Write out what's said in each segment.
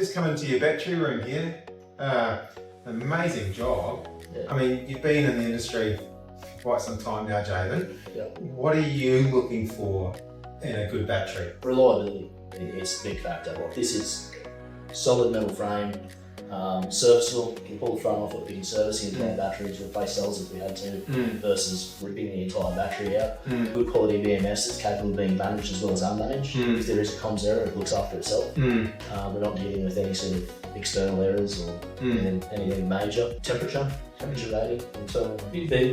just come into your battery room here. Amazing job. Yeah. I mean, you've been in the industry for quite some time now, Jabyn. Yeah. What are you looking for in a good battery? Reliability is a big factor. Like, this is solid metal frame, serviceable. You can pull the front off it, we can service the entire battery to replace cells if we had to, versus ripping the entire battery out. Good quality BMS that's capable of being managed as well as unmanaged. If there is a comms error, it looks after itself. We're not dealing with any sort of external errors or anything major. Temperature rating, internal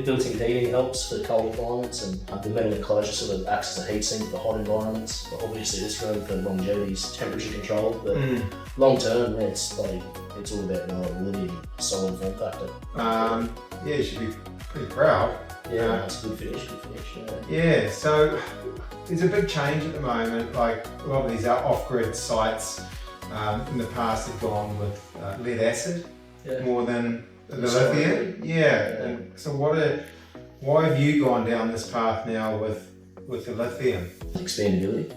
built-in heating helps for cold climates, and the metal enclosure sort of acts as a heat sink for hot environments. But obviously this room for longevity is temperature controlled, but long term it's all about reliability and solid form factor. Yeah, you should be pretty proud. Yeah, it's a good finish, Yeah, so there's a big change at the moment. Like a lot of these off-grid sites in the past have gone with lead acid more than the lithium. And so why have you gone down this path now with the lithium? Expandability.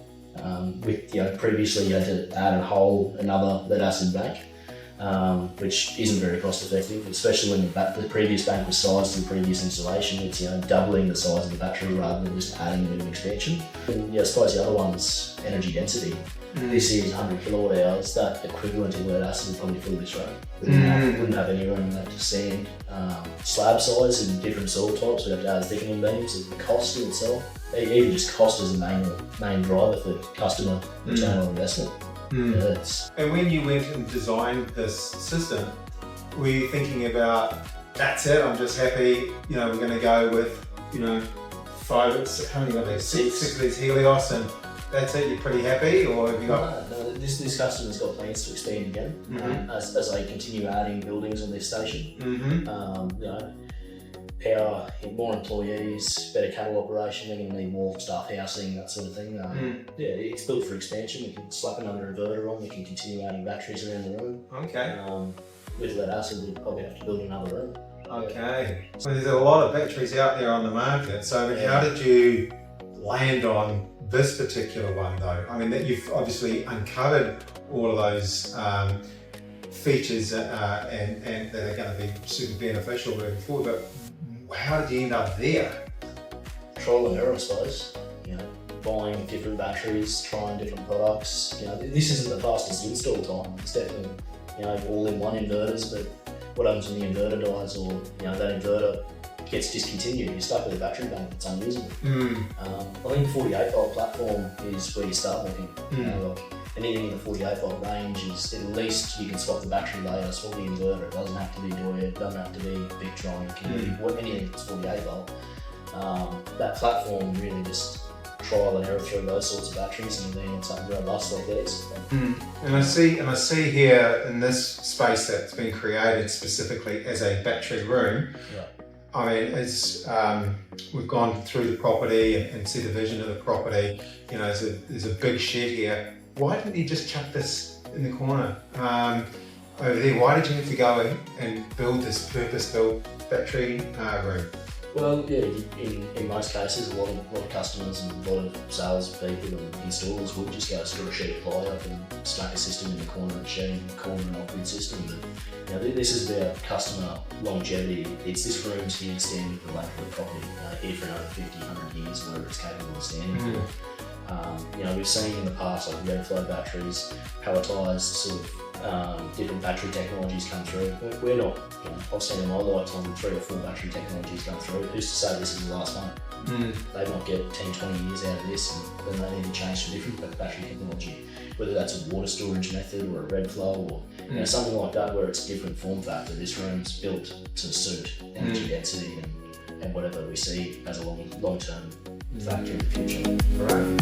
Previously you had to add another lead acid bank, which isn't very cost effective, especially when the previous bank was sized to the previous installation. It's doubling the size of the battery rather than just adding a bit of expansion. And I suppose the other one's energy density. This is 100 kilowatt hours. That equivalent in lead acid would probably fill this room. Wouldn't have any room left to sand. Slab size and different soil types. We'd have to add thickening beams. The cost in itself, even just cost is the main driver for customer return on investment. And when you went and designed this system, were you thinking about, that's it, I'm just happy, we're going to go with, 5, how many of these? Six of these Helios, and that's it, you're pretty happy? Or have you got... No, this customer's got plans to expand again as they continue adding buildings on their station. Power, more employees, better cattle operation, they're going to need more staff housing, that sort of thing. It's built for expansion. We can slap another inverter on, we can continue adding batteries around the room. Okay. With lead acid, we'd probably have to build another room. Okay. So there's a lot of batteries out there on the market. So how did you land on this particular one though? I mean, that you've obviously uncovered all of those features and that are going to be super beneficial moving forward, but how did you end up there? Trial and error, I suppose. Buying different batteries, trying different products. This isn't the fastest install time. It's definitely, all-in-one inverters, but what happens when the inverter dies or, that inverter gets discontinued, you're stuck with a battery bank that's unusable. I think the 48 volt platform is where you start looking. Anything in the 48 volt range is, at least you can swap the battery later, swap the inverter. It doesn't have to be Doyer, it doesn't have to be Victron, it can be anything that's 48 volt. That platform really just trial and error through those sorts of batteries and then something robust like this. And I see here in this space that's been created specifically as a battery room. I mean, as we've gone through the property and see the vision of the property, there's a big shed here. Why didn't you just chuck this in the corner over there? Why did you have to go and build this purpose-built battery room? Well, in most cases, a lot of customers and a lot of sales people and installers would just go screw a sheet of ply up and stack a system in the corner of the shed, in the corner of an off-grid system. But this is about customer longevity. This room's here standing for the life of the property, here for another 50, 100 years, whatever it's capable of standing for. We've seen in the past like red flow batteries, pelletized sort of different battery technologies come through. We're not, I've seen in my lifetime 3 or 4 battery technologies come through. Who's to say this is the last one? They might get 10, 20 years out of this and then they need to change to different battery technology. Whether that's a water storage method or a red flow or something like that where it's a different form factor. This room's built to suit energy density and whatever we see as a long-term factor in the future. Right.